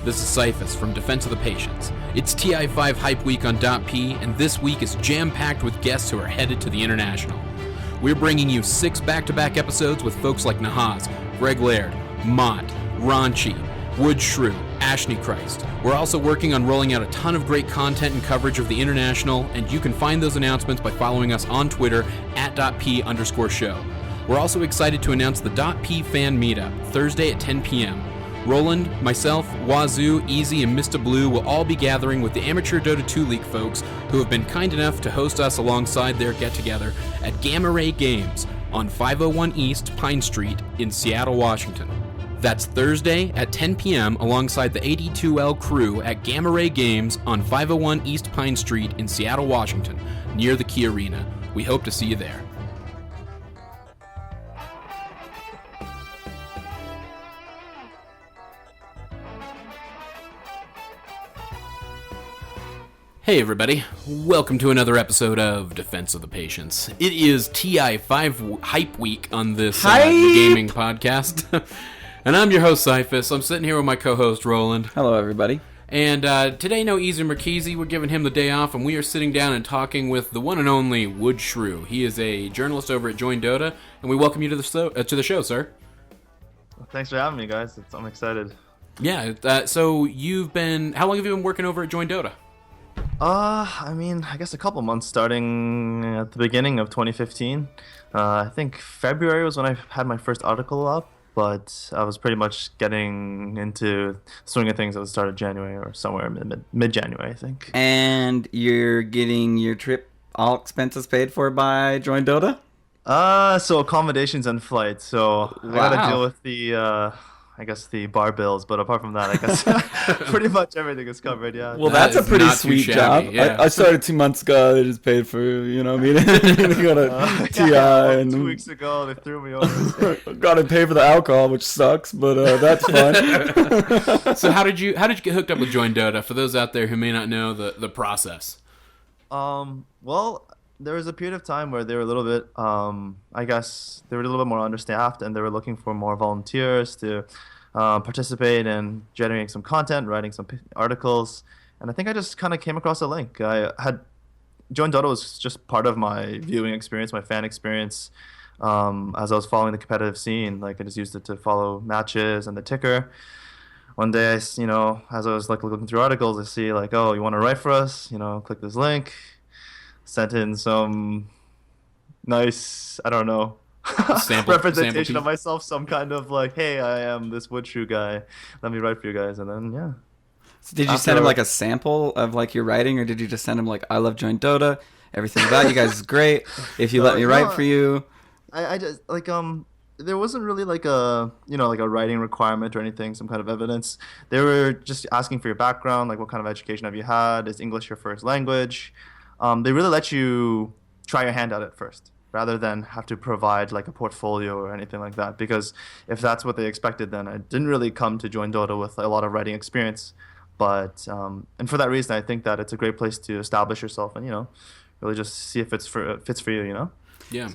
This is Cyphus from Defense of the Patients. It's TI5 Hype Week on DotP, and this week is jam-packed with guests who are headed to the International. We're bringing you 6 back-to-back episodes with folks like Nahaz, Greg Laird, Mott, Ranchi, Woodshrew, Ashney Christ. We're also working on rolling out a ton of great content and coverage of the International, and you can find those announcements by following us on Twitter at @DotP_show. We're also excited to announce the DotP Fan Meetup, Thursday at 10 p.m. Roland, myself, Wazoo, Easy, and Mr. Blue will all be gathering with the amateur Dota 2 League folks who have been kind enough to host us alongside their get-together at Gamma Ray Games on 501 East Pine Street in Seattle, Washington. That's Thursday at 10 p.m. alongside the 82L crew at Gamma Ray Games on 501 East Pine Street in Seattle, Washington, near the Key Arena. We hope to see you there. Hey everybody, welcome to another episode of Defense of the Patients. It is TI5 Hype Week on this gaming podcast, and I'm your host Cyphus. I'm sitting here with my co-host Roland. Hello everybody. And today, no Easy Marchese, we're giving him the day off, and we are sitting down and talking with the one and only Woodshrew. He is a journalist over at joinDOTA, and we welcome you to the show, sir. Well, thanks for having me, guys. I'm excited. Yeah, so how long have you been working over at joinDOTA? I guess a couple months, starting at the beginning of 2015. I think February was when I had my first article up, but I was pretty much getting into swing of things at the start of January or somewhere mid-January, I think. And you're getting your trip, all expenses paid for by joinDOTA? So accommodations and flights. So wow. I gotta deal with the bar bills, but apart from that, I guess pretty much everything is covered, yeah. Well, that's a pretty sweet job. Yeah. I started 2 months ago. They just paid for, you go to TI. And 2 weeks ago, they threw me over. Got to pay for the alcohol, which sucks, but that's fun. So how did you get hooked up with joinDOTA? For those out there who may not know the process. Well, there was a period of time where they were a little bit, I guess, they were a little bit more understaffed, and they were looking for more volunteers to participate in generating some content, writing some articles, and I think I just kind of came across a link. joinDOTA was just part of my viewing experience, my fan experience, as I was following the competitive scene. Like, I just used it to follow matches and the ticker. One day, as I was looking through articles, I see oh, you want to write for us? Click this link. Sent in some nice, I don't know, representation of myself, some kind of hey, I am this Woodshrew guy. Let me write for you guys, and then yeah. So did you send him a sample of your writing, or did you just send him I love joinDOTA, everything about you guys is great. If you let me write for you, I just there wasn't really a a writing requirement or anything, some kind of evidence. They were just asking for your background, what kind of education have you had? Is English your first language? They really let you try your hand at it first, rather than have to provide a portfolio or anything like that. Because if that's what they expected, then I didn't really come to joinDOTA with a lot of writing experience. But and for that reason, I think that it's a great place to establish yourself and really just see if it fits for you. Yeah.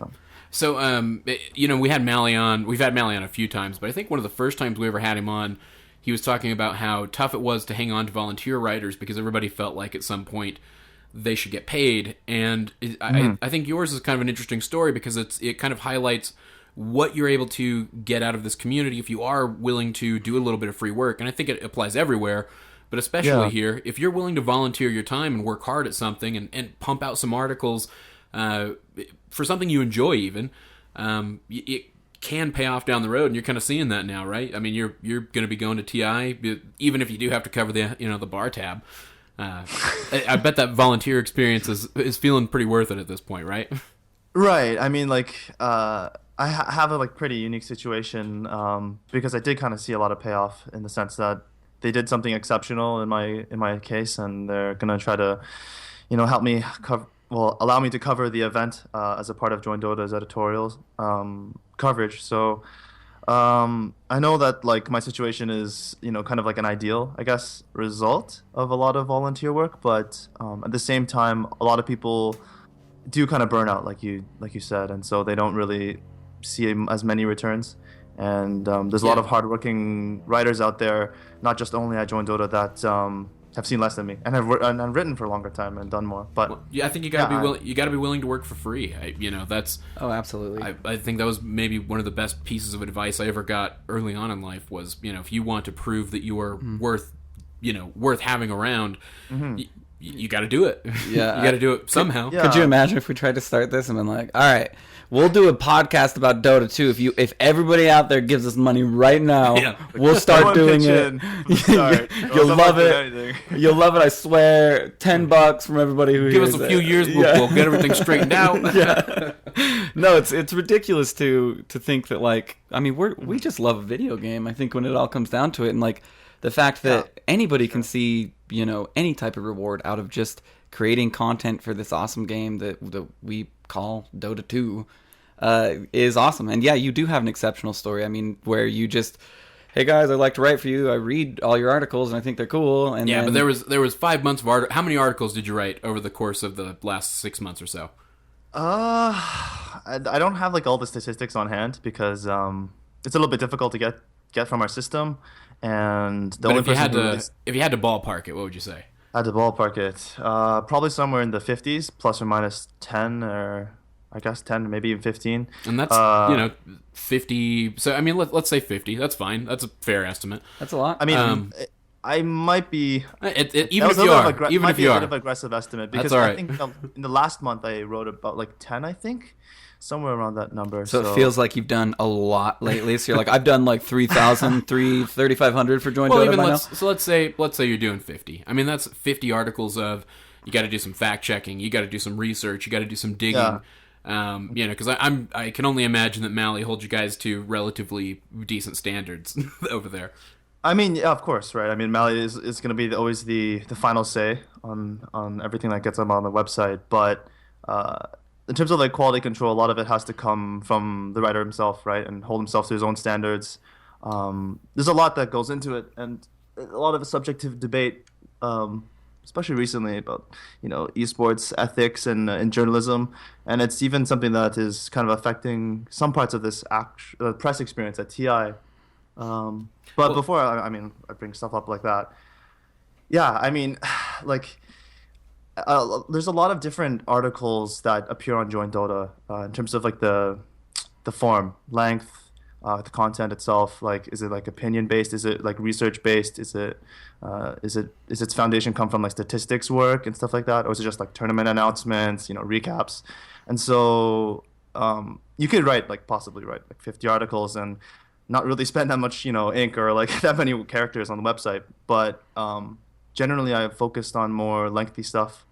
So we had Mally on. We've had Mally on a few times, but I think one of the first times we ever had him on, he was talking about how tough it was to hang on to volunteer writers because everybody felt like at some point they should get paid, and I think yours is kind of an interesting story because it kind of highlights what you're able to get out of this community if you are willing to do a little bit of free work, and I think it applies everywhere, but especially here, if you're willing to volunteer your time and work hard at something and pump out some articles for something you enjoy even, it can pay off down the road, and you're kind of seeing that now, right? I mean, you're going to be going to TI, even if you do have to cover the bar tab. I bet that volunteer experience is feeling pretty worth it at this point, right? Right. I mean, I have a pretty unique situation because I did kind of see a lot of payoff in the sense that they did something exceptional in my case, and they're gonna try to, help me allow me to cover the event as a part of joinDOTA's editorial coverage. So. I know that my situation is kind of an ideal, I guess, result of a lot of volunteer work, but at the same time a lot of people do kind of burn out like you said, and so they don't really see as many returns And there's a lot of hardworking writers out there, not just only at joinDOTA, that have seen less than me and have written for a longer time and done more. But I think you gotta be willing to work for free. That's absolutely. I think that was maybe one of the best pieces of advice I ever got early on in life was, if you want to prove that you are worth having around, you got to do it. Yeah, you got to do it somehow. Yeah. Could you imagine if we tried to start this and been like, all right, we'll do a podcast about Dota 2. If everybody out there gives us money right now, we'll start doing it. You'll love it. You'll love it. I swear. $10 from everybody who give us a few years. We'll get everything straightened out. No, it's ridiculous to think that, like, I mean, we just love a video game. I think when it all comes down to it, and like the fact that anybody can see, any type of reward out of just creating content for this awesome game that we call Dota 2 is awesome. And yeah, you do have an exceptional story. I mean, where you just, hey guys, I like to write for you. I read all your articles and I think they're cool. And but there was 5 months of art. How many articles did you write over the course of the last 6 months or so? I don't have like all the statistics on hand because it's a little bit difficult to get from our system. And if you had to ballpark it, what would you say? I had to ballpark it. Probably somewhere in the 50s, plus or minus 10, or I guess 10, maybe even 15. And that's 50. So I mean, let's say 50. That's fine. That's a fair estimate. That's a lot. I mean, I might be even if you are, even if you are, a bit of an aggressive estimate because I think in the last month I wrote about like 10, I think. Somewhere around that number. So it feels like you've done a lot lately. So you're like, I've done like 3,000, 3,500 for joinDOTA by now. So let's say you're doing 50. I mean, that's 50 articles of, you got to do some fact checking, you got to do some research, you got to do some digging. Because I can only imagine that Mally holds you guys to relatively decent standards over there. I mean, yeah, of course, right? I mean, Mally is going to be always the final say on everything that gets up on the website, but in terms of like quality control, a lot of it has to come from the writer himself, right, and hold himself to his own standards. There's a lot that goes into it, and a lot of a subjective debate, especially recently about esports ethics and journalism, and it's even something that is kind of affecting some parts of this press experience at TI. Before I bring stuff up like that, I mean, like. There's a lot of different articles that appear on joinDOTA in terms of like the form, length, the content itself. Like, is it like opinion based? Is it like research based? Is its foundation come from like statistics work and stuff like that, or is it just like tournament announcements, recaps? And so you could possibly write like 50 articles and not really spend that much ink or like that many characters on the website, but generally, I've focused on more lengthy stuff,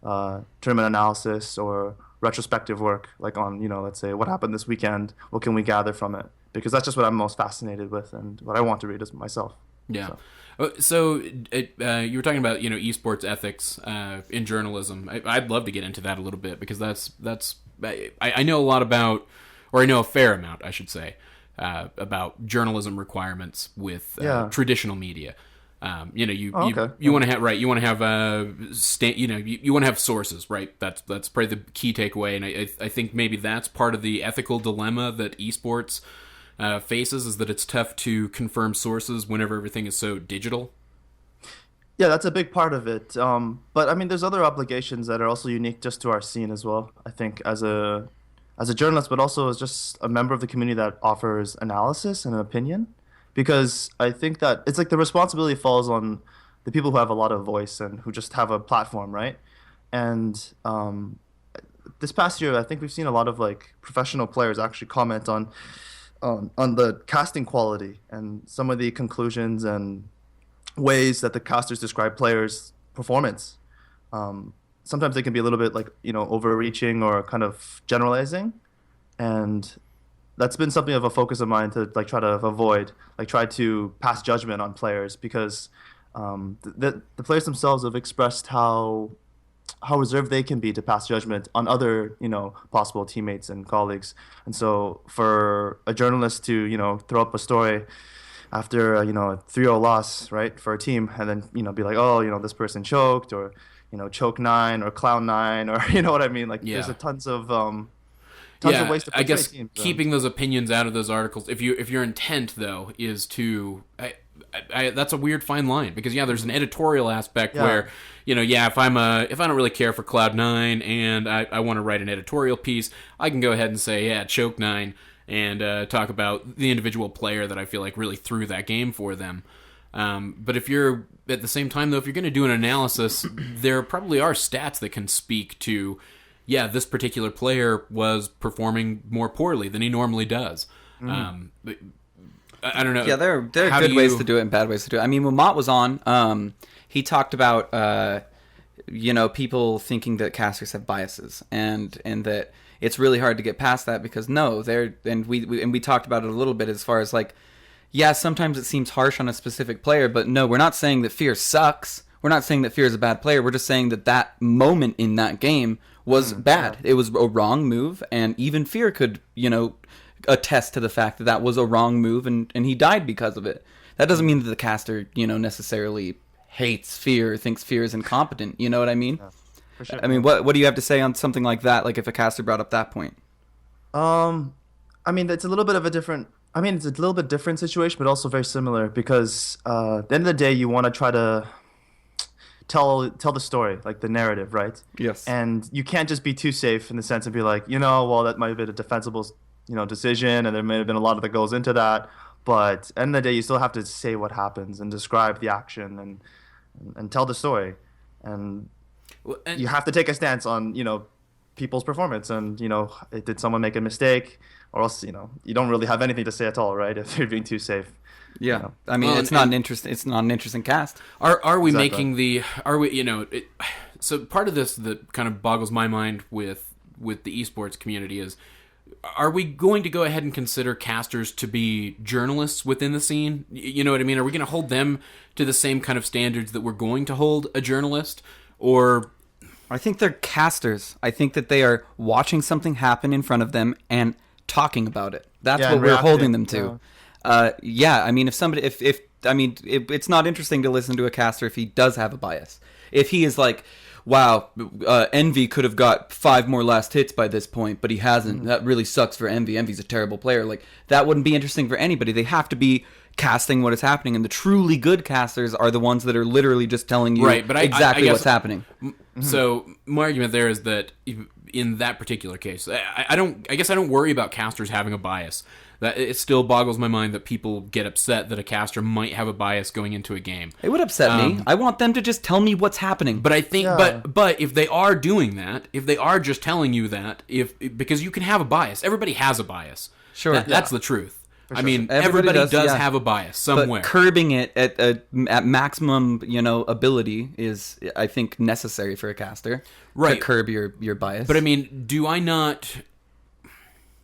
tournament analysis or retrospective work, like on, let's say, what happened this weekend, what can we gather from it? Because that's just what I'm most fascinated with and what I want to read as myself. Yeah. So you were talking about, esports ethics in journalism. I'd love to get into that a little bit because I know a lot about, or I know a fair amount, I should say, about journalism requirements with traditional media. You want to have you want to have you want to have sources, right? That's probably the key takeaway, and I think maybe that's part of the ethical dilemma that esports faces, is that it's tough to confirm sources whenever everything is so digital. Yeah, that's a big part of it. But I mean, there's other obligations that are also unique just to our scene as well. I think as a journalist, but also as just a member of the community that offers analysis and an opinion. Because I think that it's like the responsibility falls on the people who have a lot of voice and who just have a platform, right? And this past year, I think we've seen a lot of like professional players actually comment on the casting quality and some of the conclusions and ways that the casters describe players' performance. Sometimes they can be a little bit like overreaching or kind of generalizing, and that's been something of a focus of mine to like try to avoid, like try to pass judgment on players, because the players themselves have expressed how reserved they can be to pass judgment on other possible teammates and colleagues. And so for a journalist to throw up a story after a 3-0 loss, right, for a team, and then be like, oh, this person choked, or choke 9 or clown 9, or what I mean, like there's a tons of tons of ways to portray I guess teams. keeping those opinions out of those articles. If your intent though is to, that's a weird fine line, because there's an editorial aspect where if I don't really care for Cloud9 and I want to write an editorial piece, I can go ahead and say Choke9 and talk about the individual player that I feel like really threw that game for them. But if you're at the same time though, if you're going to do an analysis, there probably are stats that can speak to, this particular player was performing more poorly than he normally does. But I don't know. Yeah, there are good ways to do it and bad ways to do it. I mean, when Mott was on, he talked about people thinking that casters have biases, and that it's really hard to get past that, because we talked about it a little bit as far as like, sometimes it seems harsh on a specific player, but no, we're not saying that Fear sucks. We're not saying that Fear is a bad player. We're just saying that moment in that game was bad. It was a wrong move, and even Fear could, attest to the fact that was a wrong move, and he died because of it. That doesn't mean that the caster, necessarily hates Fear or thinks Fear is incompetent. You know what I mean? Yeah, for sure. I mean, what do you have to say on something like that? Like if a caster brought up that point? I mean, it's a little bit of a different. I mean, it's a little bit different situation, but also very similar, because at the end of the day, you want to try to tell the story, like the narrative, right? Yes. And you can't just be too safe in the sense of be like, well, that might have been a defensible, decision, and there may have been a lot that goes into that. But at the end of the day, you still have to say what happens and describe the action and tell the story, and you have to take a stance on people's performance, and did someone make a mistake, or else you don't really have anything to say at all, right? If you're being too safe. Yeah, I mean, it's not an interesting cast. Are we Exactly. making the? Are we so part of this that kind of boggles my mind with the esports community is, are we going to go ahead and consider casters to be journalists within the scene? You know what I mean? Are we going to hold them to the same kind of standards that we're going to hold a journalist? Or I think they're casters. I think that they are watching something happen in front of them and talking about it. That's what we're holding them to. I mean, it's not interesting to listen to a caster if he does have a bias. If he is like, wow, Envy could have got 5 more last hits by this point, but he hasn't. That really sucks for Envy. Envy's a terrible player. Like, that wouldn't be interesting for anybody. They have to be casting what is happening, and the truly good casters are the ones that are literally just telling you exactly what's happening. So my argument there is that in that particular case, I guess I don't worry about casters having a bias. That it still boggles my mind that people get upset that a caster might have a bias going into a game. It would upset me. I want them to just tell me what's happening. But I think, but if they are doing that, if they are just telling you that, because you can have a bias, everybody has a bias. Sure, that's the truth. I mean, Everybody does have a bias somewhere. But curbing it at maximum, ability is, I think, necessary for a caster. Right. To curb your bias. But I mean, do I not...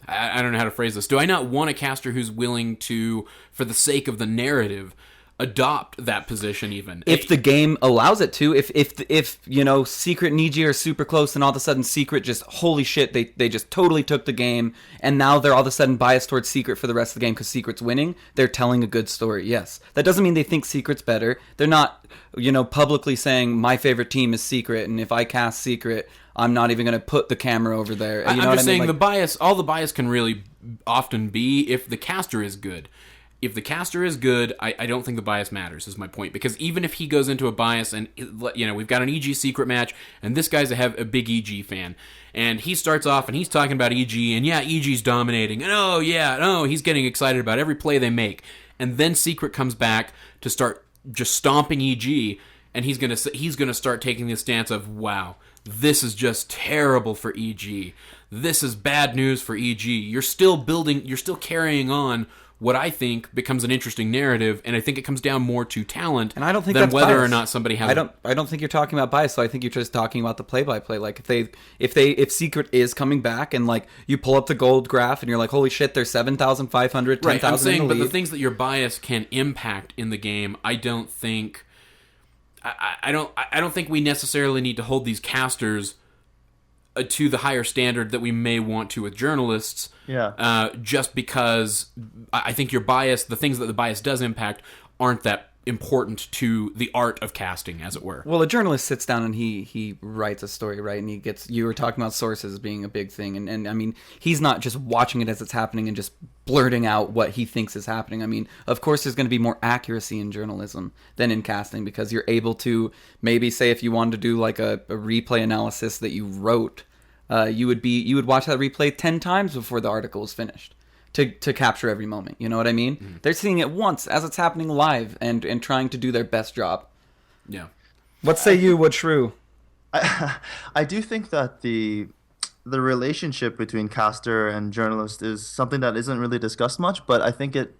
I don't know how to phrase this. Do I not want a caster who's willing to, for the sake of the narrative, adopt that position even? If the game allows it to, if Secret and EG are super close and all of a sudden Secret just, holy shit, they just totally took the game, and now they're all of a sudden biased towards Secret for the rest of the game because Secret's winning, they're telling a good story, yes. That doesn't mean they think Secret's better. They're not, publicly saying, my favorite team is Secret, and if I cast Secret, I'm not even going to put the camera over there. I'm just saying, all the bias can really often be if the caster is good. If the caster is good, I don't think the bias matters, is my point. Because even if he goes into a bias and, we've got an EG Secret match, and this guy's a big EG fan, and he starts off and he's talking about EG, and EG's dominating, and he's getting excited about every play they make. And then Secret comes back to start just stomping EG, and he's gonna start taking the stance of, wow, this is just terrible for EG. This is bad news for EG. You're still carrying on what I think becomes an interesting narrative, and I think it comes down more to talent and I don't think than that's whether bias. Or not somebody has. I don't think you're talking about bias. So I think you're just talking about the play-by-play. Like if Secret is coming back, and like you pull up the gold graph, and you're like, holy shit, there's 7,500, 10,000 right. I'm saying, in the but lead. the things that your bias can impact in the game, I don't think. I don't think we necessarily need to hold these casters to the higher standard that we may want to with journalists. Yeah. Just because I think your bias, the things that the bias does impact, aren't that important to the art of casting, as it were. Well, a journalist sits down and he writes a story, right? And you were talking about sources being a big thing. And I mean, he's not just watching it as it's happening and just blurting out what he thinks is happening. I mean, of course, there's going to be more accuracy in journalism than in casting, because you're able to maybe say, if you wanted to do like a replay analysis that you wrote, you would watch that replay 10 times before the article was finished. To capture every moment, you know what I mean? Mm-hmm. They're seeing it once as it's happening live and trying to do their best job. Yeah. What say you, Woodshrew? I do think that the relationship between caster and journalist is something that isn't really discussed much, but I think it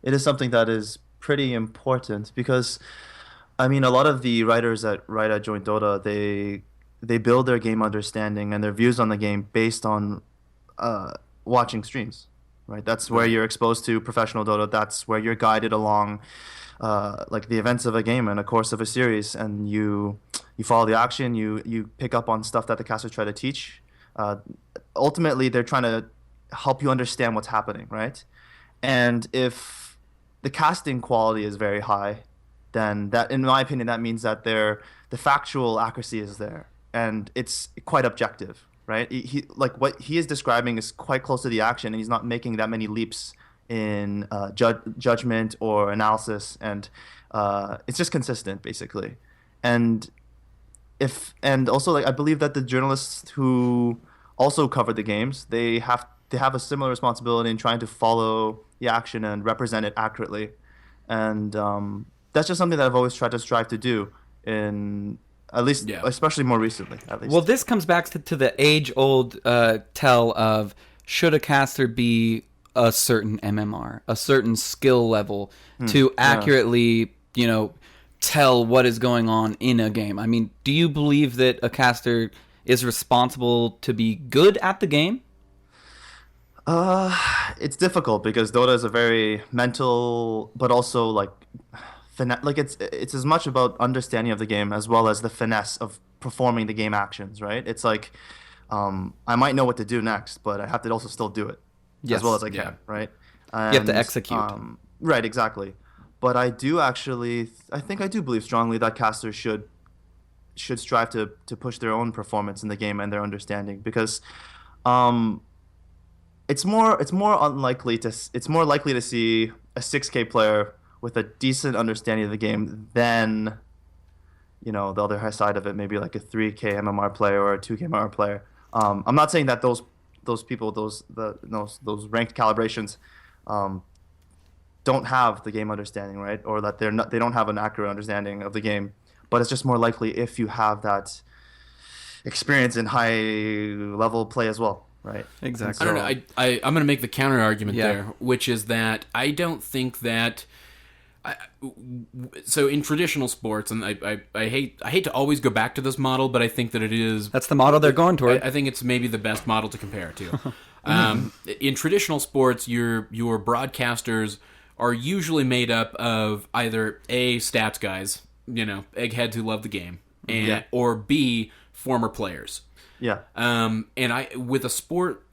is something that is pretty important, because, I mean, a lot of the writers that write at joinDOTA, they build their game understanding and their views on the game based on watching streams. Right, that's where you're exposed to professional Dota. That's where you're guided along, like the events of a game and a course of a series, and you follow the action. You pick up on stuff that the casters try to teach. Ultimately, they're trying to help you understand what's happening, right? And if the casting quality is very high, then that, in my opinion, that means that the factual accuracy is there, and it's quite objective. Right, he like what he is describing is quite close to the action, and he's not making that many leaps in judgment or analysis, and it's just consistent, basically. And also, like, I believe that the journalists who also cover the games, they have a similar responsibility in trying to follow the action and represent it accurately, and that's just something that I've always tried to strive to do in. At least, especially more recently, at least. Well, this comes back to the age-old tell of, should a caster be a certain MMR, a certain skill level, to accurately, tell what is going on in a game? I mean, do you believe that a caster is responsible to be good at the game? It's difficult, because Dota is a very mental, but also, like it's as much about understanding of the game as well as the finesse of performing the game actions, right? It's like I might know what to do next, but I have to also still do it as well as I can, right? And, you have to execute. Right, exactly. But I do actually, I think I do believe strongly that casters should strive to push their own performance in the game and their understanding, because it's more likely to see a 6K player with a decent understanding of the game than, the other side of it, maybe like a 3K MMR player or a 2K MMR player. I'm not saying that those people, those ranked calibrations, don't have the game understanding, right? Or that they don't have an accurate understanding of the game. But it's just more likely if you have that experience in high level play as well, right? Exactly. I don't know. I'm going to make the counter argument there, which is that I don't think that. So in traditional sports, and I hate to always go back to this model, but I think that it is. That's the model they're going toward. I think it's maybe the best model to compare it to. In traditional sports, your broadcasters are usually made up of either A, stats guys, eggheads who love the game, or B, former players. Yeah. And with a sport,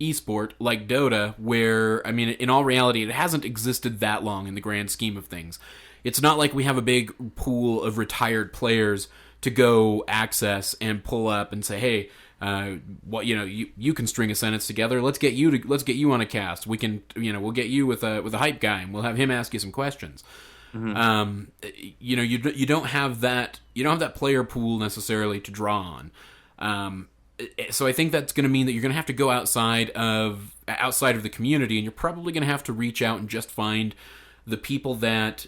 esport like Dota, where, I mean, in all reality, it hasn't existed that long in the grand scheme of things. It's not like we have a big pool of retired players to go access and pull up and say, hey, you can string a sentence together. Let's get you on a cast. We can, we'll get you with a hype guy, and we'll have him ask you some questions. Mm-hmm. You don't have that player pool necessarily to draw on. So I think that's going to mean that you're going to have to go outside of the community, and you're probably going to have to reach out and just find the people that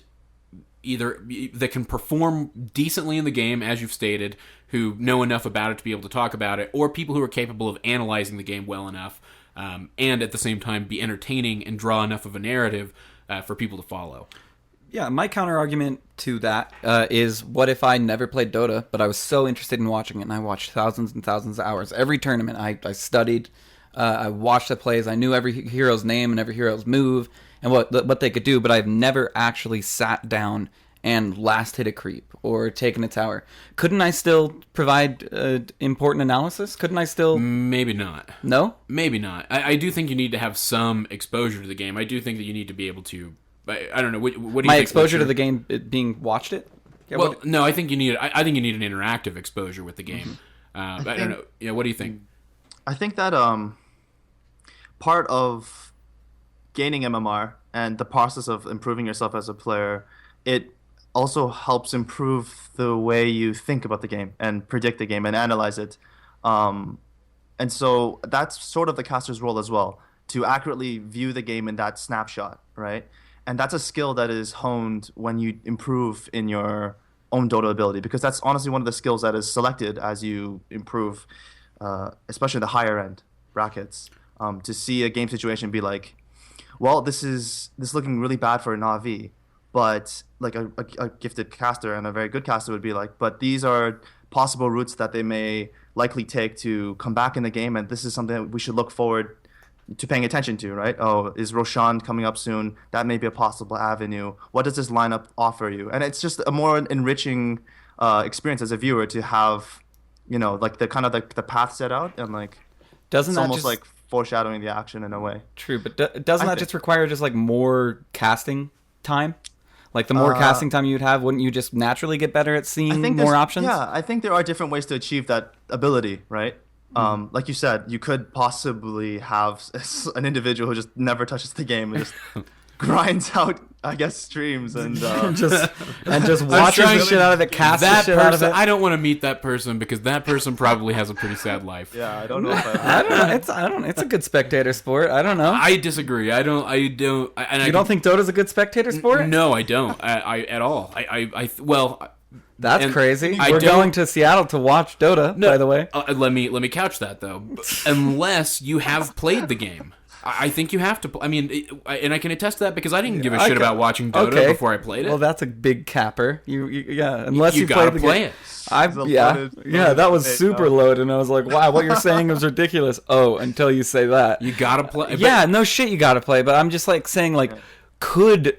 can perform decently in the game, as you've stated, who know enough about it to be able to talk about it, or people who are capable of analyzing the game well enough, and at the same time be entertaining and draw enough of a narrative for people to follow. Yeah, my counter argument to that is, what if I never played Dota, but I was so interested in watching it, and I watched thousands and thousands of hours. Every tournament, I studied, I watched the plays, I knew every hero's name and every hero's move, and what they could do, but I've never actually sat down and last hit a creep or taken a tower. Couldn't I still provide important analysis? Couldn't I still... Maybe not. No? Maybe not. I do think you need to have some exposure to the game. I do think that you need to be able to I don't know. What do you think? My exposure to the game being watched it? Yeah, well, no, I think you need. I think you need an interactive exposure with the game. I don't know. Yeah, what do you think? I think that part of gaining MMR and the process of improving yourself as a player, it also helps improve the way you think about the game and predict the game and analyze it. And so that's sort of the caster's role as well, to accurately view the game in that snapshot, right? And that's a skill that is honed when you improve in your own Dota ability, because that's honestly one of the skills that is selected as you improve, especially the higher end brackets, to see a game situation be like, well, this is looking really bad for a Na'Vi, but like a gifted caster and a very good caster would be like, but these are possible routes that they may likely take to come back in the game, and this is something that we should look forward to paying attention to, right? Oh, is Roshan coming up soon? That may be a possible avenue. What does this lineup offer you? And it's just a more enriching experience as a viewer to have, like the kind of the path set out, and like doesn't it's that almost just... like foreshadowing the action in a way. True, but doesn't that just require just like more casting time? Like the more casting time you'd have, wouldn't you just naturally get better at seeing more options? Yeah, I think there are different ways to achieve that ability, right? Like you said, you could possibly have an individual who just never touches the game and just grinds out, I guess, streams and just watches the shit out of it, casts the shit out of it. I don't want to meet that person because that person probably has a pretty sad life. Yeah, I don't know if I don't know. It's a good spectator sport. I don't know. I disagree. I don't. And you don't think Dota's a good spectator sport? No, I don't. I at all. Well. That's crazy. We're going to Seattle to watch Dota, by the way. Let me couch that, though. Unless you have played the game. I think you have to. I mean, and I can attest to that because I didn't give a shit about watching Dota before I played it. Well, that's a big capper. Unless you gotta played the play game. it. That was super loaded, and I was like, wow, what you're saying is ridiculous. Oh, until you say that. You gotta play. Yeah, no shit, you gotta play, but I'm just like saying, like, could,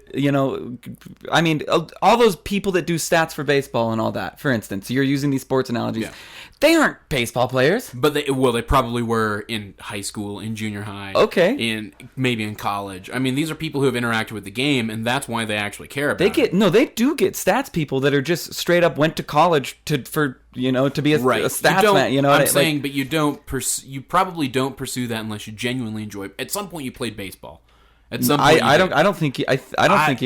I mean, all those people that do stats for baseball and all that, for instance, you're using these sports analogies. Yeah. They aren't baseball players. But they probably were in high school, in junior high. Okay. Maybe in college. I mean, these are people who have interacted with the game, and that's why they actually care about it. They do get stats people that are just straight up went to college to be a stats man. I'm saying, but you probably don't pursue that unless you genuinely enjoy it. At some point, you played baseball. At some point, I don't think you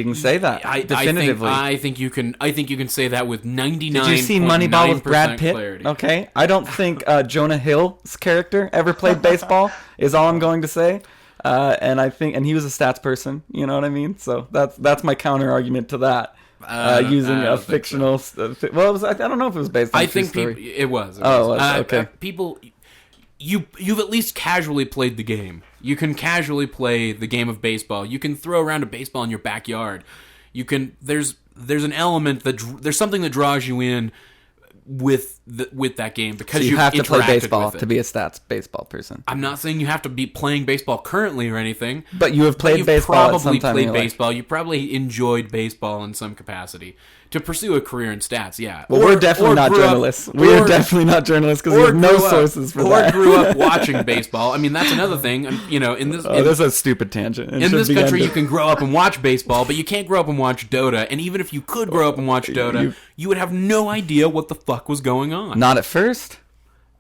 can say that definitively. I think you can say that with 99%. Did you see Moneyball with Brad Pitt? Clarity. Okay, I don't think Jonah Hill's character ever played baseball. Is all I'm going to say. And he was a stats person. You know what I mean? So that's my counter argument to that. Using a fictional. I don't know if it was based on a true story. It was. Okay. People. You've at least casually played the game. You can casually play the game of baseball. You can throw around a baseball in your backyard. There's an element there's something that draws you in with that game because you have to play baseball to be a stats baseball person. I'm not saying you have to be playing baseball currently or anything. But you have played baseball at some time in your life. Baseball. You probably enjoyed baseball in some capacity. To pursue a career in stats, yeah. Well, we're definitely not journalists. We are definitely not journalists because we have no sources for that. Or grew up watching baseball. I mean, that's another thing. This is a stupid tangent. In this country, you can grow up and watch baseball, but you can't grow up and watch Dota. And even if you could grow up and watch Dota, you would have no idea what the fuck was going on. Not at first.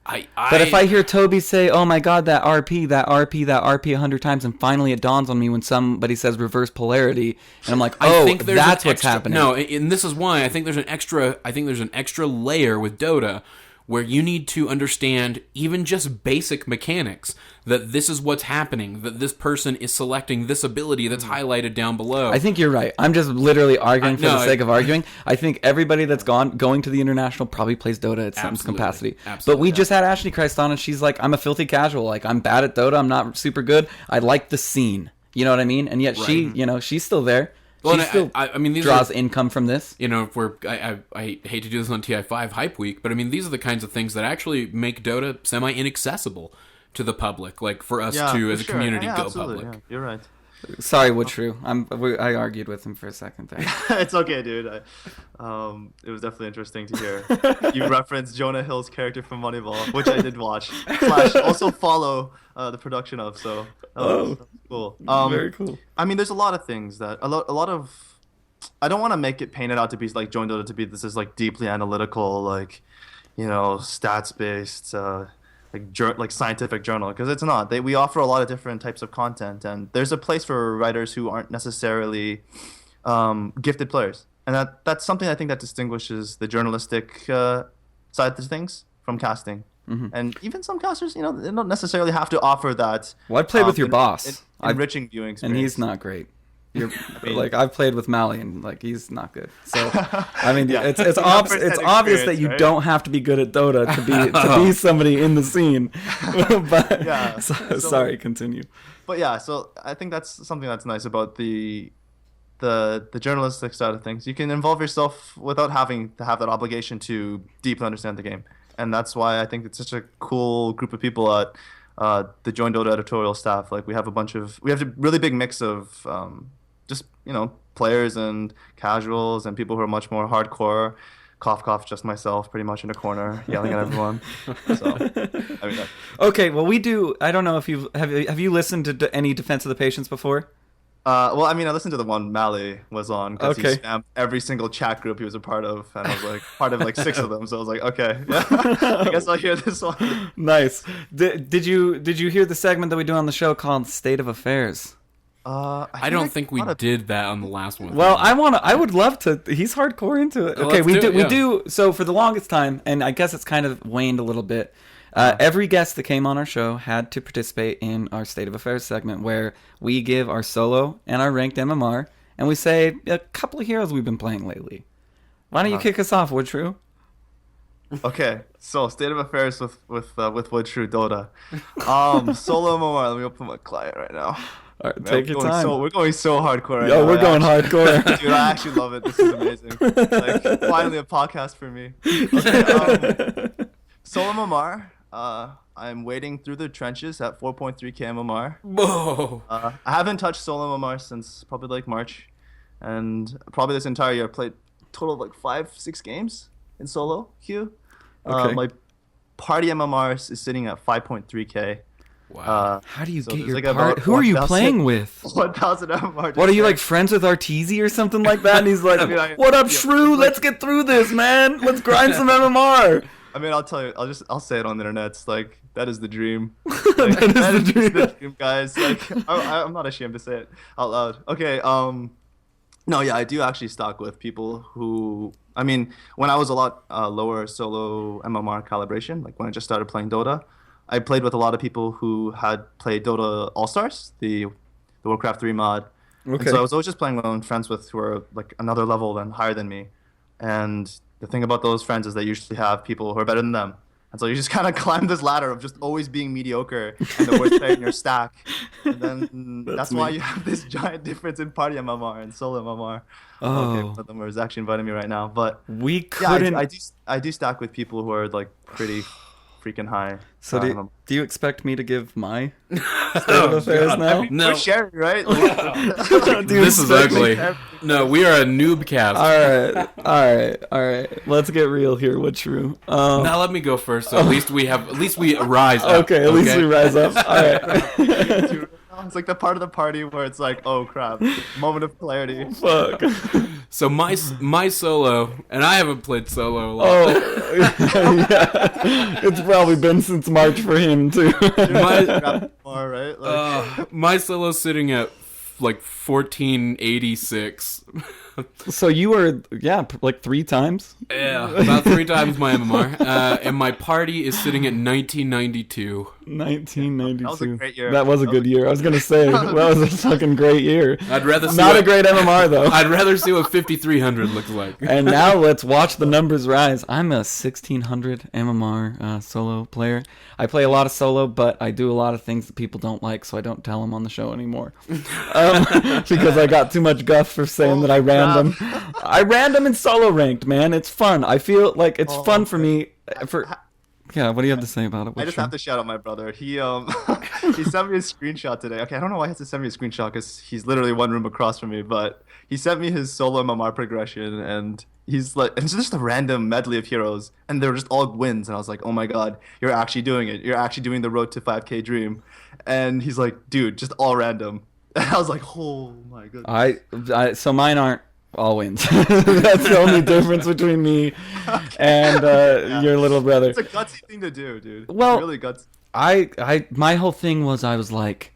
But if I hear Toby say, "Oh my God, that RP 100 times," and finally it dawns on me when somebody says reverse polarity, and I'm like, "Oh, that's what's happening." No, and this is why I think there's an extra layer with Dota where you need to understand even just basic mechanics, that this is what's happening, that this person is selecting this ability that's highlighted down below. I think you're right. I'm just literally arguing for the sake of arguing. I think everybody that's going to the international probably plays Dota at some capacity. Absolutely. But we just had Ashley Christ on, and she's like, I'm a filthy casual. Like, I'm bad at Dota. I'm not super good. I like the scene. You know what I mean? And yet she's still there. Well, she still draws income from this. I hate to do this on TI5 Hype Week, but I mean, these are the kinds of things that actually make Dota semi-inaccessible to the public, like for us as a community, go public. Yeah, you're right. Sorry, Woodshrew. I argued with him for a second there. It's okay, dude. It was definitely interesting to hear. You referenced Jonah Hill's character from Moneyball, which I did watch. / also follow the production of. So that was cool. Very cool. I mean, there's a lot of things that a lot of. I don't want to make it painted out to be like joinDOTA to be this is like deeply analytical, like, you know, stats based. Like scientific journal, because it's not. We offer a lot of different types of content, and there's a place for writers who aren't necessarily gifted players, and that's something I think that distinguishes the journalistic side of things from casting. Mm-hmm. And even some casters, you know, they don't necessarily have to offer that. Well, I played with your boss, enriching viewing experience, and he's not great. Like I've played with Mally, and like he's not good. So I mean, yeah. it's obvious that you don't have to be good at Dota to be somebody in the scene. But yeah, sorry, continue. But yeah, so I think that's something that's nice about the journalistic side of things. You can involve yourself without having to have that obligation to deeply understand the game, and that's why I think it's such a cool group of people at the joinDOTA editorial staff. Like we have a really big mix of just, you know, players and casuals and people who are much more hardcore. Cough, just myself, pretty much in a corner, yelling at everyone. So, I mean, okay, well, we do. I don't know if have you listened to any Defense of the Patients before? Well, I mean, I listened to the one Mally was on because he spammed every single chat group he was a part of, and I was like part of like 6 of them. So I was like, okay, I guess I'll hear this one. Nice. Did you hear the segment that we do on the show called State of Affairs? I don't think we did that on the last one. Well, I would love to. He's hardcore into it. Okay, we do. So for the longest time, and I guess it's kind of waned a little bit. Every guest that came on our show had to participate in our State of Affairs segment, where we give our solo and our ranked MMR, and we say a couple of heroes we've been playing lately. Why don't you kick us off, Woodshrew? Okay, so State of Affairs with Woodshrew Dota. Solo MMR. Let me open my client right now. All right, take your time. We're going so hardcore right now. Yo, we're going hardcore. Dude, I actually love it. This is amazing. Like, finally a podcast for me. Okay, Solo MMR. I'm wading through the trenches at 4.3k MMR. Whoa. I haven't touched solo MMR since probably like March. And probably this entire year I played a total of like 5-6 games in solo queue. Okay. My party MMR is sitting at 5.3k. Wow. How do you get your party? Who are you playing with? 1,000 MMR. What, are you like friends with Arteezy or something like that? And he's like, what up, Shrew? Let's get through this, man. Let's grind some MMR. I mean, I'll tell you. I'll say it on the internet. It's like, that is the dream. Like, that is the dream, guys. Like, I'm not ashamed to say it out loud. Okay. No, yeah, I do actually stock with people who. I mean, when I was a lot lower solo MMR calibration, like when I just started playing Dota, I played with a lot of people who had played Dota All Stars, the Warcraft 3 mod. Okay. And so I was always just playing with my own friends who were like another level and higher than me. And the thing about those friends is they usually have people who are better than them. And so you just kind of climb this ladder of just always being mediocre and the worst player in your stack. And then that's why you have this giant difference in party MMR and solo MMR. Oh. Okay, one of them is actually inviting me right now. But we couldn't. Yeah, I do stack with people who are like pretty freaking high. So do you expect me to give my State of Affairs now? I mean, no. We're sharing, right? This is ugly. No, we are a noob cast. All right. Let's get real here. What's true? Now let me go first. So at least we rise up. Okay, at least we rise up. All right. It's like the part of the party where it's like, oh crap, moment of clarity. Fuck. So my solo, and I haven't played solo a lot. Oh, yeah. It's probably been since March for him too. My solo's sitting at like 1486. So you were, like 3 times? Yeah, about 3 times my MMR. And my party is sitting at 1992. 1992. That was a great year. That was a good year. I was going to say, that was a fucking great year. I'd rather see Not a great MMR, though. I'd rather see what 5300 looks like. And now let's watch the numbers rise. I'm a 1600 MMR solo player. I play a lot of solo, but I do a lot of things that people don't like, so I don't tell them on the show anymore. Because I got too much guff for saying that I ran them. I ran them in solo ranked, man. It's fun. I feel like it's fun for me. Yeah, what do you have to say about it? I just have to shout out my brother. He he sent me a screenshot today. Okay, I don't know why he has to send me a screenshot because he's literally one room across from me. But he sent me his solo MMR progression, and he's like, and it's just a random medley of heroes, and they're just all wins. And I was like, oh my god, you're actually doing it. You're actually doing the road to 5K dream. And he's like, dude, just all random. And I was like, oh my goodness. So mine aren't all wins. That's the only difference between me and your little brother. It's a gutsy thing to do, dude. Well, it's really gutsy. My whole thing was I was like,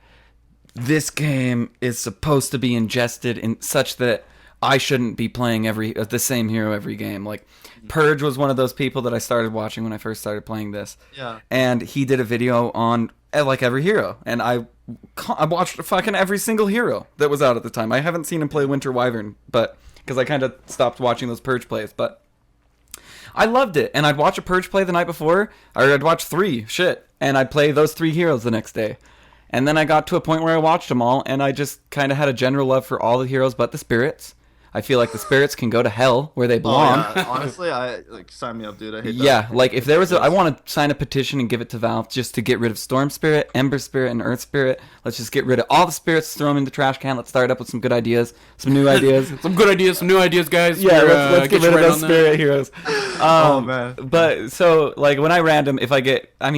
this game is supposed to be ingested in such that I shouldn't be playing the same hero every game. Like, Purge was one of those people that I started watching when I first started playing this. Yeah. And he did a video on like every hero, and I watched fucking every single hero that was out at the time. I haven't seen him play Winter Wyvern, but because I kind of stopped watching those Purge plays, but I loved it. And I'd watch a Purge play the night before, or I'd watch 3, and I'd play those 3 heroes the next day. And then I got to a point where I watched them all, and I just kind of had a general love for all the heroes but the spirits. I feel like the spirits can go to hell where they belong. Oh, yeah. Honestly, sign me up, dude. I hate that. Yeah, like if there was I want to sign a petition and give it to Valve just to get rid of Storm Spirit, Ember Spirit, and Earth Spirit. Let's just get rid of all the spirits, throw them in the trash can. Let's start up with some good ideas, some new ideas. Some good ideas, some new ideas, guys. Yeah, let's get rid of those spirit heroes. Oh, man. But so, like, when I random,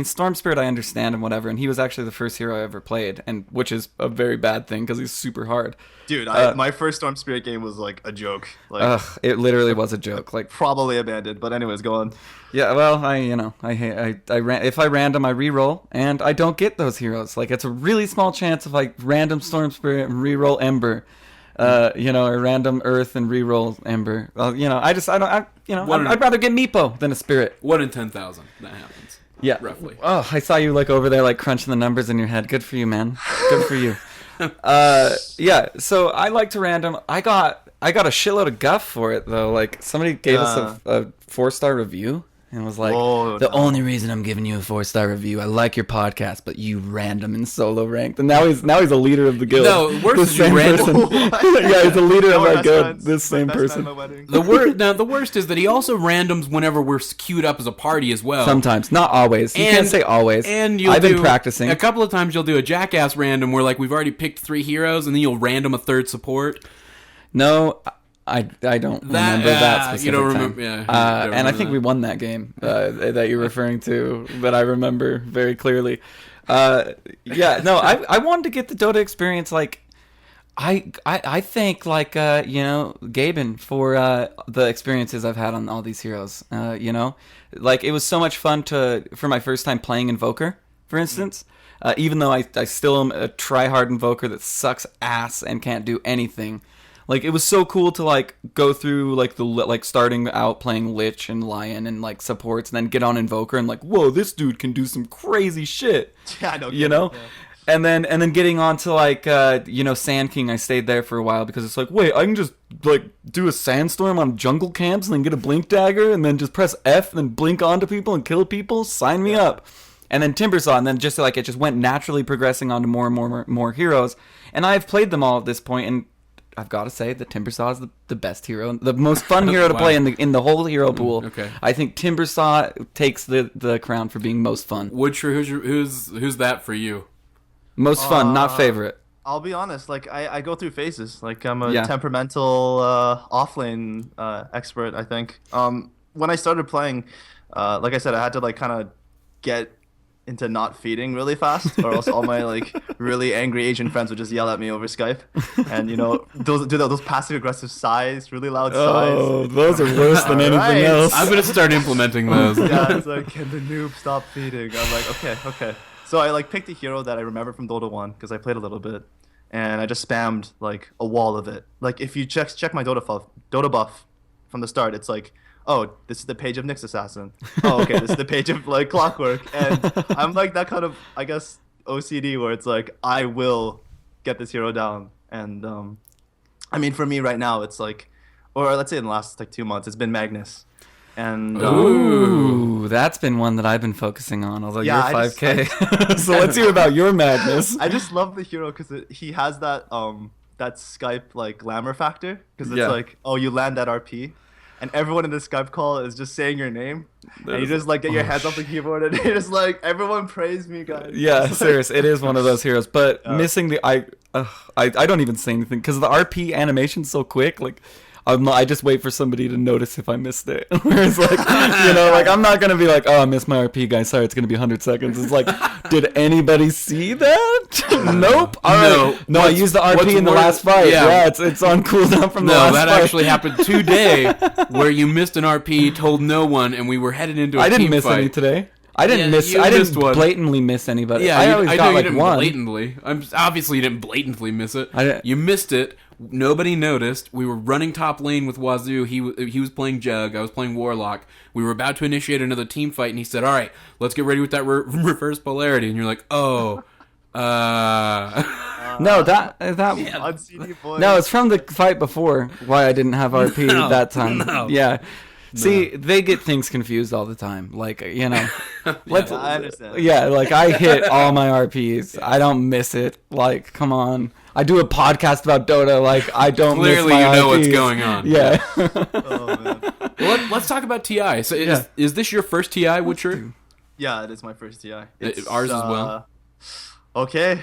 Storm Spirit I understand and whatever, and he was actually the first hero I ever played, and which is a very bad thing because he's super hard. Dude, my first Storm Spirit game was like a joke. Like, it literally was a joke. Like, probably abandoned, but anyways, go on. Yeah, well, if I random, I re-roll, and I don't get those heroes. Like, it's a really small chance if I random Storm Spirit and re-roll Ember, or random Earth and re-roll Ember. I'd rather get Meepo than a Spirit. 1 in 10,000 that happens. Yeah, roughly. Oh, I saw you like over there like crunching the numbers in your head. Good for you, man. Good for you. Yeah. So I like to random. I got a shitload of guff for it though. Like somebody gave us a 4-star review. And was like, only reason I'm giving you a 4-star review, I like your podcast, but you random and solo ranked. And now he's a leader of the guild. No, worse is you random. Yeah, he's a leader of our guild. This same person. The worst is that he also randoms whenever we're queued up as a party as well. Sometimes, not always. You can't say always. And I've been practicing. A couple of times you'll do a jackass random where like we've already picked 3 heroes, and then you'll random a 3rd support. No. I don't remember that specific you don't time. Remember, yeah, and I think we won that game that you're referring to, that I remember very clearly. I wanted to get the Dota experience. Like, I thank Gaben for the experiences I've had on all these heroes. Like it was so much fun for my first time playing Invoker, for instance. Even though I still am a try-hard Invoker that sucks ass and can't do anything. Like, it was so cool to, like, go through, like, starting out playing Lich and Lion and, like, supports, and then get on Invoker and, like, whoa, this dude can do some crazy shit. Yeah, I know. Yeah. And then getting on to, like, Sand King, I stayed there for a while because it's like, wait, I can just, like, do a sandstorm on jungle camps and then get a blink dagger and then just press F and then blink onto people and kill people? Sign me up. And then Timbersaw, and then just, like, it just went naturally progressing onto more and more heroes. And I've played them all at this point, and I've got to say that Timbersaw is the best hero, the most fun hero to play in the whole hero pool. Okay. I think Timbersaw takes the crown for being most fun. Woodshrew, who's that for you? Most fun, not favorite. I'll be honest. Like I go through phases. Like I'm a temperamental offlane expert. I think. When I started playing, like I said, I had to like kind of get into not feeding really fast, or else all my like really angry Asian friends would just yell at me over Skype, and those passive aggressive sighs, really loud sighs. Oh, those are worse than anything else. I'm gonna start implementing those. Yeah, it's like, can the noob stop feeding? I'm like, okay. So I like picked a hero that I remember from Dota 1 because I played a little bit, and I just spammed like a wall of it. Like if you check my Dota buff from the start, it's like, oh, this is the page of Nyx Assassin. Oh, okay, this is the page of like Clockwork. And I'm like that kind of, I guess, OCD where it's like, I will get this hero down. And I mean, for me right now, it's like, or let's say in the last like 2 months, it's been Magnus. And ooh, that's been one that I've been focusing on. Although you're 5K, so let's hear about your Magnus. I just love the hero because he has that Skype like glamour factor because it's like, oh, you land that RP. and everyone in the Skype call is just saying your name, and you just like get your hands off the keyboard, and you're just like, everyone praise me, guys. Yeah, serious. It is one of those heroes, but missing the I don't even say anything because the RP animation's so quick. Like, I just wait for somebody to notice if I missed it. Whereas, like, like I'm not gonna be like, oh, I missed my RP, guys. Sorry, it's gonna be 100 seconds. It's like, did anybody see that? Nope. All right. No, I used the RP in the last fight. Yeah, it's on cooldown from the last fight. No, that actually happened today, where you missed an RP, told no one, and we were headed into a team fight. I didn't miss any today. I didn't blatantly miss anybody. Yeah, I always know got you like didn't one. blatantly. Obviously, you didn't blatantly miss it. You missed it. Nobody noticed. We were running top lane with Wazoo. He was playing Jug. I was playing Warlock. We were about to initiate another team fight, and he said, "All right, let's get ready with that reverse polarity." And you're like, "Oh, no, that on CD boys. no, it's from the fight before. Why I didn't have RP that time. No. Yeah." See, they get things confused all the time. Like, I understand. Yeah, like I hit all my RPs. I don't miss it. Like, come on. I do a podcast about Dota. Like, I don't Clearly, miss my you know RPs. what's going on. Yeah. Oh man. Well, let's talk about TI. So, is this your first TI, Woodshrew? Yeah, it is my first TI. Ours as well. Okay.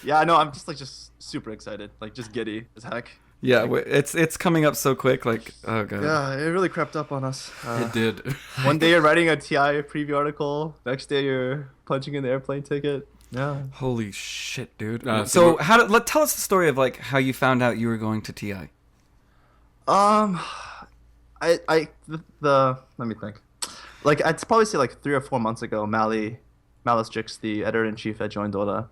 Yeah, no, I'm just super excited. Like, just giddy as heck. Yeah, it's coming up so quick. Like, oh god. Yeah, it really crept up on us. It did. One day you're writing a TI preview article. Next day you're punching in the airplane ticket. Yeah. Holy shit, dude. So tell us the story of like how you found out you were going to TI. Let me think. Like, I'd probably say like 3 or 4 months ago, Malistrix, the editor-in-chief at joinDOTA,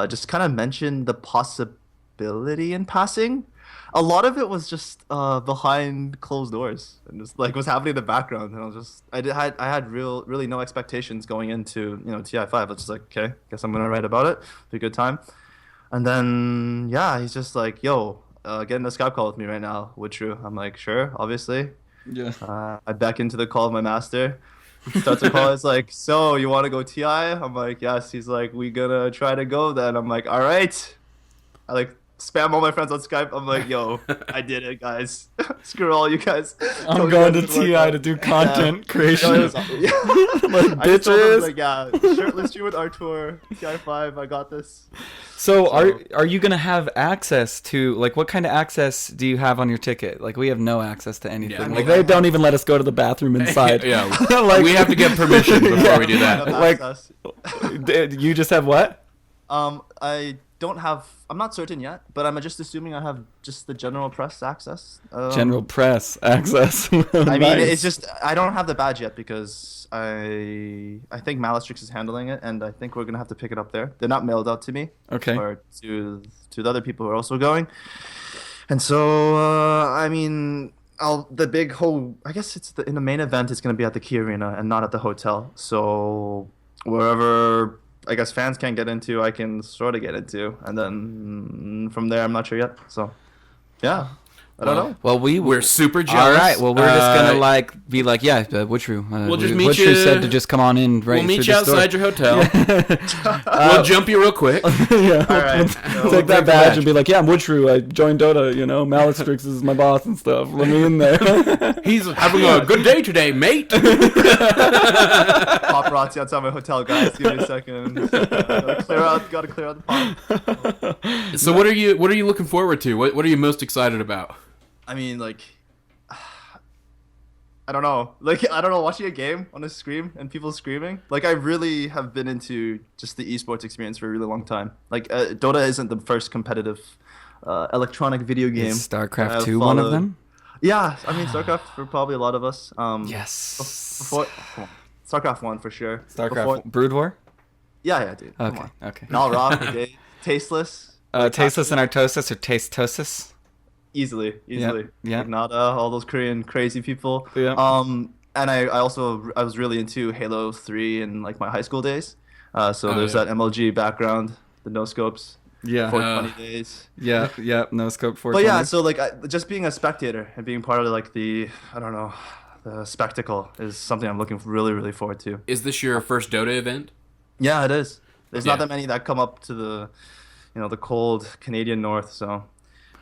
just kind of mentioned the possibility in passing. A lot of it was just behind closed doors and just like what's happening in the background. And I had really no expectations going into TI5. I was just like, okay, guess I'm gonna write about it. Be a good time. And then he's just like, yo, get in a Skype call with me right now, Woodshrew. I'm like, sure, obviously. Yeah. I back into the call of my master. He starts the call. It's like, so you want to go TI? I'm like, yes. He's like, we gonna try to go then. I'm like, all right. I like spam all my friends on Skype. I'm like, yo, I did it, guys. Screw all you guys. I'm going to TI to do content creation. Like, bitches. Like, yeah, shirtless stream with Artur, TI5, I got this. So are you going to have access to, like, what kind of access do you have on your ticket? Like, we have no access to anything. Yeah, like, they don't even let us go to the bathroom inside. Yeah, like, we have to get permission before we do that. Like, you just have what? I don't have. I'm not certain yet, but I'm just assuming I have just the general press access. General press access. I mean, it's just I don't have the badge yet because I think Malistrix is handling it, and I think we're gonna have to pick it up there. They're not mailed out to me. Okay. Or to the other people who are also going, and so I mean, the big whole. I guess it's in the main event. It's gonna be at the Key Arena and not at the hotel. So wherever I guess fans can't get into, I can sort of get into, and then from there, I'm not sure yet. So, yeah, I don't know. Well, we're super jealous. All right. Well, we're just gonna be like, yeah, Woodshrew. We'll just meet Woodshrew you. said to just come on in. Right. We'll meet you outside your hotel. We'll jump you real quick. Yeah. All right. Take that badge and be like, yeah, I'm Woodshrew. I joined Dota. Malistrix is my boss and stuff. Let me in there. He's having a good day today, mate. Paparazzi outside my hotel, guys. Give me a second. Gotta clear out the pond. So what are you looking forward to? What are you most excited about? I mean, like, I don't know. Like, I don't know, watching a game on a screen and people screaming. Like, I really have been into just the esports experience for a really long time. Like, Dota isn't the first competitive electronic video game. Is StarCraft 2 one of them? Yeah, I mean, StarCraft for probably a lot of us. Yes. Before, StarCraft 1 for sure. StarCraft Brood War? Yeah, dude. Come Okay, on. okay. All rock, Tasteless. Tasteless and Artosis or Tastosis? Easily. Yeah. Like Nada, all those Korean crazy people. Yeah. And I was really into Halo 3 in like my high school days. So there's that MLG background, the no scopes. Yeah. 420 days. Yeah, no scope 420. But yeah, so like just being a spectator and being part of like the spectacle is something I'm looking really, really forward to. Is this your first Dota event? Yeah, it is. There's not that many that come up to the, the cold Canadian north, so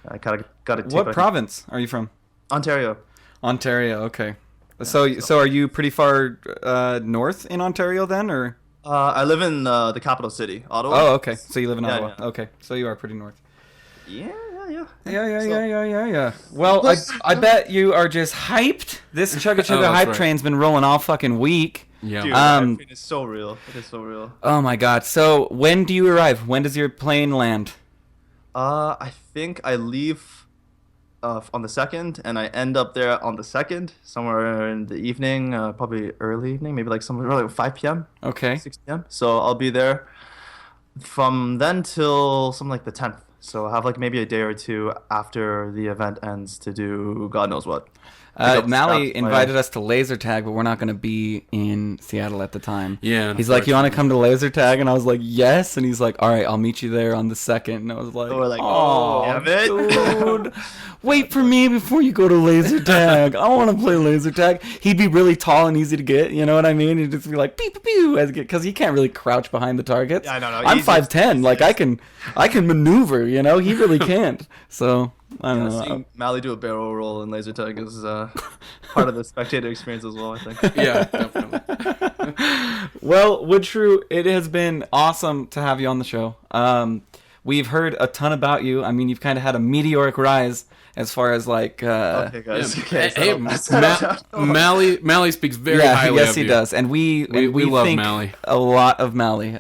I got to take What province are you from? Ontario. Ontario, okay. So are you pretty far north in Ontario then, or? I live in the capital city, Ottawa. Oh, okay. So you live in Yeah, Ottawa. yeah. Okay, so you are pretty north. Yeah. Yeah. Well, I bet you are just hyped. This Chugga Chugga hype train's been rolling all fucking week. Yeah. Dude, it is so real. It is so real. Oh my god. So when do you arrive? When does your plane land? I think I leave on the 2nd, and I end up there on the 2nd, somewhere in the evening, probably early evening, maybe like somewhere like 5 p.m. Okay. 6 p.m. So I'll be there from then till something like the 10th. So I'll have like maybe a day or two after the event ends to do God knows what. Mally invited us to laser tag, but we're not going to be in Seattle at the time. Yeah. He's like, you want to come to laser tag? And I was like, yes. And he's like, all right, I'll meet you there on the 2nd. And I was like, So we're like, oh, damn it. dude. Wait for me before you go to laser tag. I want to play laser tag. He'd be really tall and easy to get. You know what I mean? He'd just be like, pew, pew, pew, because he can't really crouch behind the targets. Yeah, no, I'm 5'10". Like, I can maneuver, you know? He really can't. So... I don't know. Seeing Mally do a barrel roll in laser tag is part of the spectator experience as well, I think. Yeah, definitely. Well, Woodshrew, it has been awesome to have you on the show. We've heard a ton about you. I mean, you've kind of had a meteoric rise as far as like. Okay, guys. Yeah. Okay, Hey, Mally speaks very highly yes, of he you. does, and we love think Mally. a lot of Mally.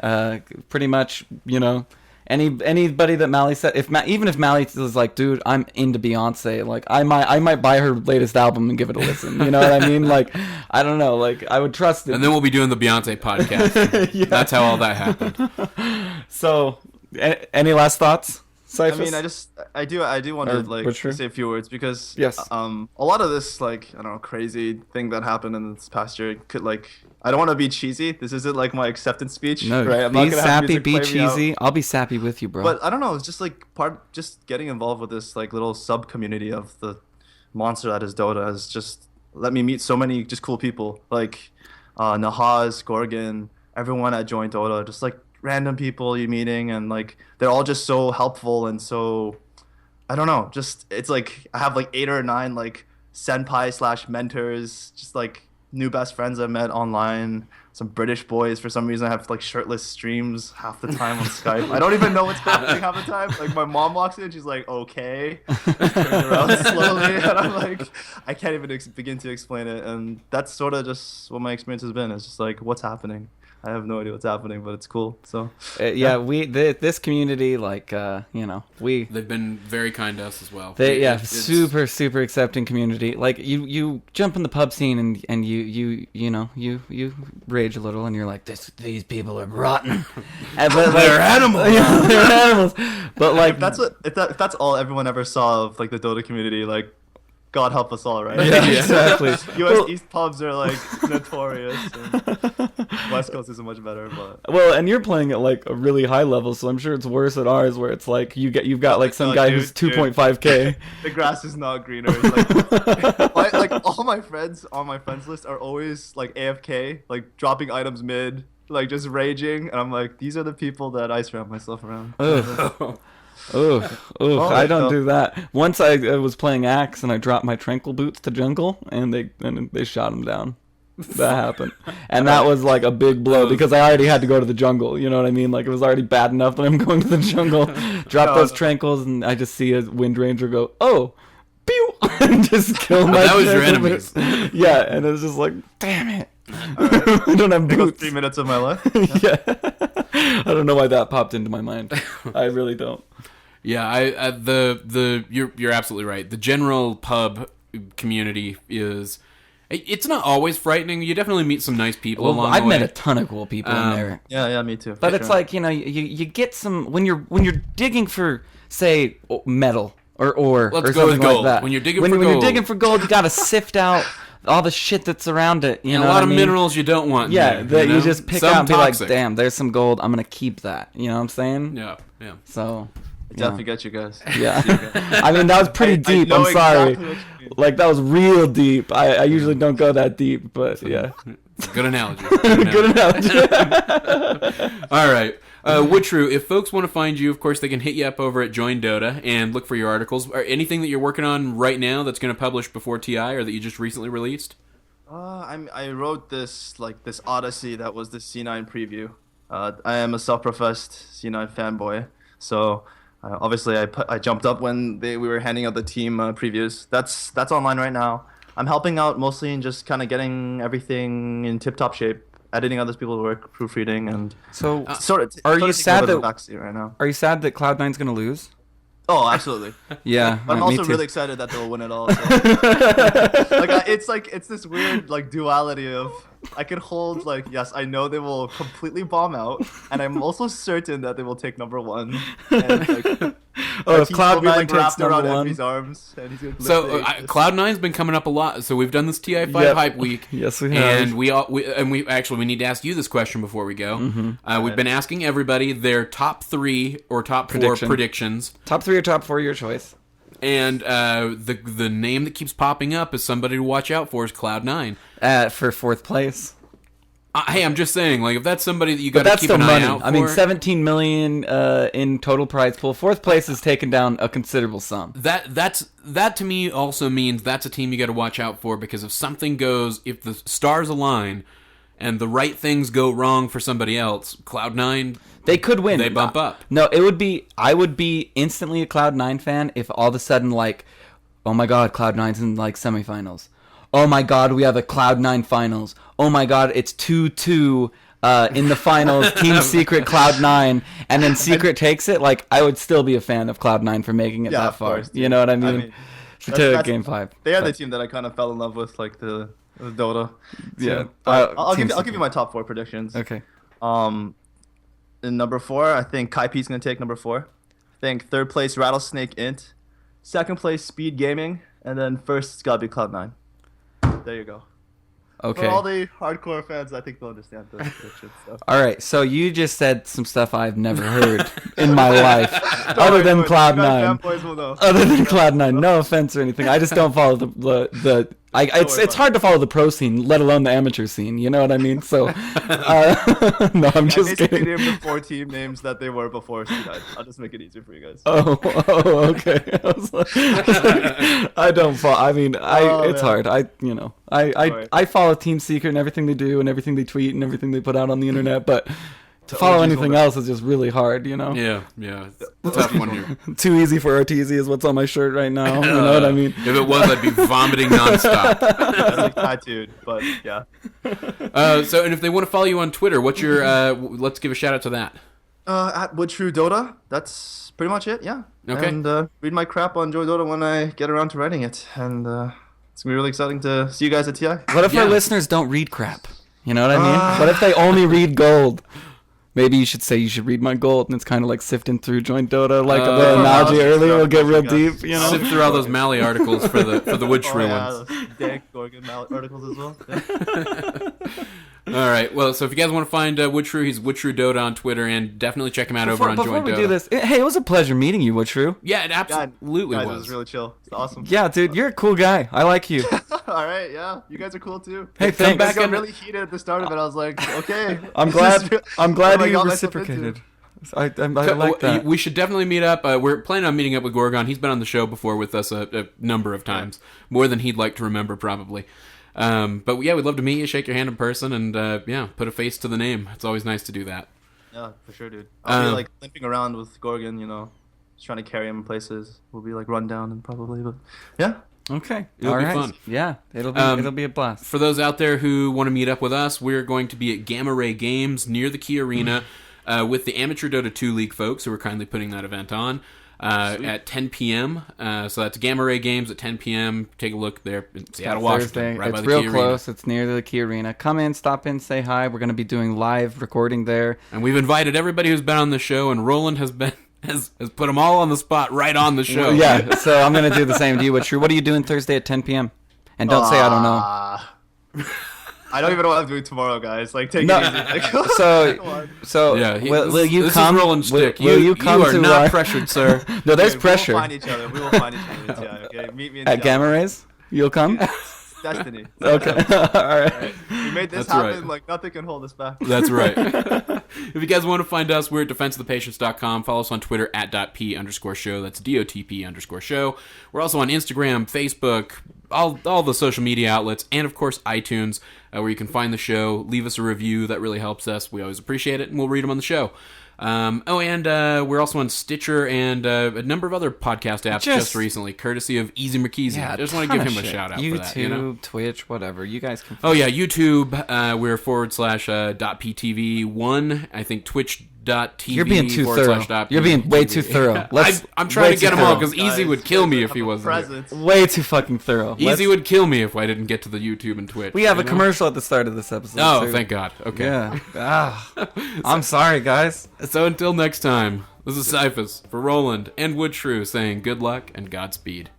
Pretty much, you know. Anybody that Mally said, even if Mally was like, dude, I'm into Beyonce, like I might buy her latest album and give it a listen. You know what I mean? Like, I don't know, like I would trust it. And then we'll be doing the Beyonce podcast. Yeah. That's how all that happened. So, any last thoughts, Cyphus? I mean, I do want to like say a few words because Yes. a lot of this like I don't know crazy thing that happened in this past year could like I don't want to be cheesy. This isn't like my acceptance speech. No, right? I'm be not gonna have sappy, music be play me out. cheesy. I'll be sappy with you, bro. But I don't know. It's just like just getting involved with this like little sub community of the monster that is Dota has just let me meet so many just cool people like Nahaz, Gorgon, everyone at joinDOTA, just like random people you're meeting, and like they're all just so helpful and so I don't know. Just it's like I have like 8 or 9 like senpai / mentors, just like new best friends I met online. Some British boys for some reason I have like shirtless streams half the time on Skype. I don't even know what's happening half the time. Like my mom walks in, she's like, "Okay," turns around slowly, and I'm like, I can't even begin to explain it. And that's sort of just what my experience has been. It's just like, what's happening? I have no idea what's happening, but it's cool. So this community, like They've been very kind to us as well. It's super accepting community. Like you jump in the pub scene and you rage a little and you're like, these people are rotten. They're animals. They're animals. But like if that's all everyone ever saw of like the Dota community, like God help us all, right? Yeah, exactly. US East pubs are like notorious. And West Coast isn't much better, but well, and you're playing at like a really high level, so I'm sure it's worse at ours, where it's like you've got like some guy who's 2.5K. The grass is not greener. It's like all my friends on my friends list are always like AFK, like dropping items mid, like just raging, and I'm like, these are the people that I surround myself around. I don't do that. Once I was playing Axe and I dropped my tranquil boots to jungle and they shot him down. That happened. And that was like a big blow because I already had to go to the jungle, you know what I mean? Like it was already bad enough that I'm going to the jungle, drop those tranquils, and I just see a Wind Ranger go, "Oh, pew!" and just kill my that was your tranquil enemies. boots. Yeah, and it was just like, damn it. Right. I don't have It goes boots. 3 minutes of my life. Yeah. I don't know why that popped into my mind. I really don't. Yeah, you're absolutely right. The general pub community it's not always frightening. You definitely meet some nice people along the way. I've met a ton of cool people in there. Yeah, me too. But it's like, you get some when you're digging for, say, metal or Let's or go with something gold. like that. When you're digging for gold, you got to sift out all the shit that's around it. You know a lot what of I mean? minerals you don't want. Yeah, in there, that you just pick Some out and be toxic. like, damn, there's some gold. I'm gonna keep that. You know what I'm saying? Yeah. So. Definitely get you guys. Yeah. I mean, that was pretty deep. I'm sorry. Exactly what you mean. Like, that was real deep. I usually don't go that deep, but yeah. Good analogy. Good analogy. All right. Woodshrew, if folks want to find you, of course, they can hit you up over at joinDOTA and look for your articles. Or anything that you're working on right now that's going to publish before TI or that you just recently released? I wrote this odyssey that was the C9 preview. I am a self-professed C9 fanboy, so obviously I jumped up when we were handing out the team previews. That's online right now. I'm helping out mostly in just kind of getting everything in tip-top shape, editing other people's work, proofreading, and So, are you sad that backseat right now? Are you sad that Cloud9's gonna lose? Oh, absolutely. Yeah, but I'm also really excited that they'll win it all. So. It's this weird duality of I could hold yes, I know they will completely bomb out, and I'm also certain that they will take number one. And, if Cloud9 takes number one, Envy's arms, and he's gonna So Cloud9's been coming up a lot. So we've done this TI5 hype week. Yes, we have. And we need to ask you this question before we go. Mm-hmm. We've been asking everybody their top 3 or top 4 predictions. Top 3 or top 4, your choice. And the name that keeps popping up as somebody to watch out for is Cloud9. For 4th place. Hey, I'm just saying, if that's somebody that you got to keep an eye out for. I mean, 17 million in total prize pool. 4th place has taken down a considerable sum. That to me also means that's a team you got to watch out for, because if something goes, if the stars align and the right things go wrong for somebody else, Cloud9, they could win. They bump up. No, I would be instantly a Cloud9 fan if all of a sudden oh my God, Cloud9's in semifinals. Oh my God, we have a Cloud9 finals. Oh my God, it's 2-2 in the finals. Team Secret Cloud9, and then Secret takes it. I would still be a fan of Cloud9 for making it that far. Course, you know what I mean? To Game 5. They are the team that I kind of fell in love with, the Dota. Yeah, I'll give you my top 4 predictions. Okay. In number 4, I think Kaipi's gonna take number 4. I think 3rd place Rattlesnake Int, 2nd place Speed Gaming, and then 1st it's gotta be Cloud9. There you go. Okay. For all the hardcore fans, I think they'll understand the prediction stuff. All right, so you just said some stuff I've never heard in my life, other than Cloud9. Other than Cloud9, no offense or anything. I just don't follow the it's hard to follow the pro scene, let alone the amateur scene. You know what I mean? So, no, I'm just kidding. I basically named the 4 team names that they were before C9. I'll just make it easier for you guys. Oh, okay. I don't follow. I mean, it's hard. I follow Team Secret and everything they do and everything they tweet and everything they put out on the internet, but to follow anything else is just really hard, Yeah. Tough one here. Too easy for RTZ is what's on my shirt right now. You know what I mean? If it was, I'd be vomiting nonstop. That's tattooed, but yeah. And if they want to follow you on Twitter, what's your? Let's give a shout out to that. At Woodshrew DOTA. That's pretty much it. Yeah. Okay. And read my crap on joinDOTA when I get around to writing it, and it's gonna be really exciting to see you guys at TI. What if our listeners don't read crap? You know what I mean? What if they only read gold? Maybe you should say you should read my gold, and it's kind of like sifting through joinDOTA, the analogy earlier. We'll get real deep, Sift through all those Mally articles for the Woodshrew ones. Those dank Gorgon articles as well. Yeah. All right. Well, so if you guys want to find Woodshrew, he's Woodshrew DOTA on Twitter, and definitely check him out over on joinDOTA. Before we do this, hey, it was a pleasure meeting you, Woodshrew. Yeah, it absolutely guys, was. It was really chill. It's awesome. Yeah, dude, you're a cool guy. I like you. All right, yeah, you guys are cool too. Hey, thanks. I got really heated at the start of it. I was like, okay. I'm glad you reciprocated. I like that. We should definitely meet up. We're planning on meeting up with Gorgon. He's been on the show before with us a number of times, more than he'd like to remember probably. But yeah, we'd love to meet you, shake your hand in person, and put a face to the name. It's always nice to do that. Yeah, for sure, dude. I'll be limping around with Gorgon, just trying to carry him in places. We'll be run down and probably, but yeah. Okay. It'll be fun. Yeah, it'll be a blast. For those out there who want to meet up with us, we're going to be at Gamma Ray Games near the Key Arena with the Amateur Dota 2 League folks who are kindly putting that event on at 10 p.m. So that's Gamma Ray Games at 10 p.m. Take a look there in Seattle, Washington, right by the Key Arena. It's real close. It's near the Key Arena. Come in, stop in, say hi. We're going to be doing live recording there. And we've invited everybody who's been on the show, and Roland has put them all on the spot right on the show. Yeah, so I'm going to do the same to you, Woodshrew. What are you doing Thursday at 10 p.m.? And don't say I don't know. I don't even know what I'm doing tomorrow, guys. Take it easy. So yeah, will you come? This is Roland's stick. Will you come you are not pressured, sir. No, there's pressure. We will find each other. We will find each other in TI, okay? Meet me in at Gamma Rays? You'll come? destiny. Okay. All right. We made this That's happen. right. Like nothing can hold us back. That's right. If you guys want to find us, we're at defenseofthepatients.com. Follow us on Twitter at .p_show. That's DOTP_show. We're also on Instagram, Facebook, all the social media outlets, and of course iTunes, where you can find the show. Leave us a review. That really helps us. We always appreciate it, and we'll read them on the show. And we're also on Stitcher and a number of other podcast apps just recently, courtesy of Easy McKeezy. I just want to give him a shout out for that. YouTube, Twitch, whatever. You guys can. Oh yeah, YouTube. We're /.ptv1. I think Twitch.tv. You're being too thorough. You're being way too thorough. I'm trying to get them all because Easy would kill me if he wasn't here. Way too fucking thorough. Easy would kill me if I didn't get to the YouTube and Twitch. We have a commercial at the start of this episode. Oh, too. thank God. Okay. Yeah. I'm sorry, guys. So until next time, this is Cyphus for Roland and Woodshrew saying good luck and Godspeed.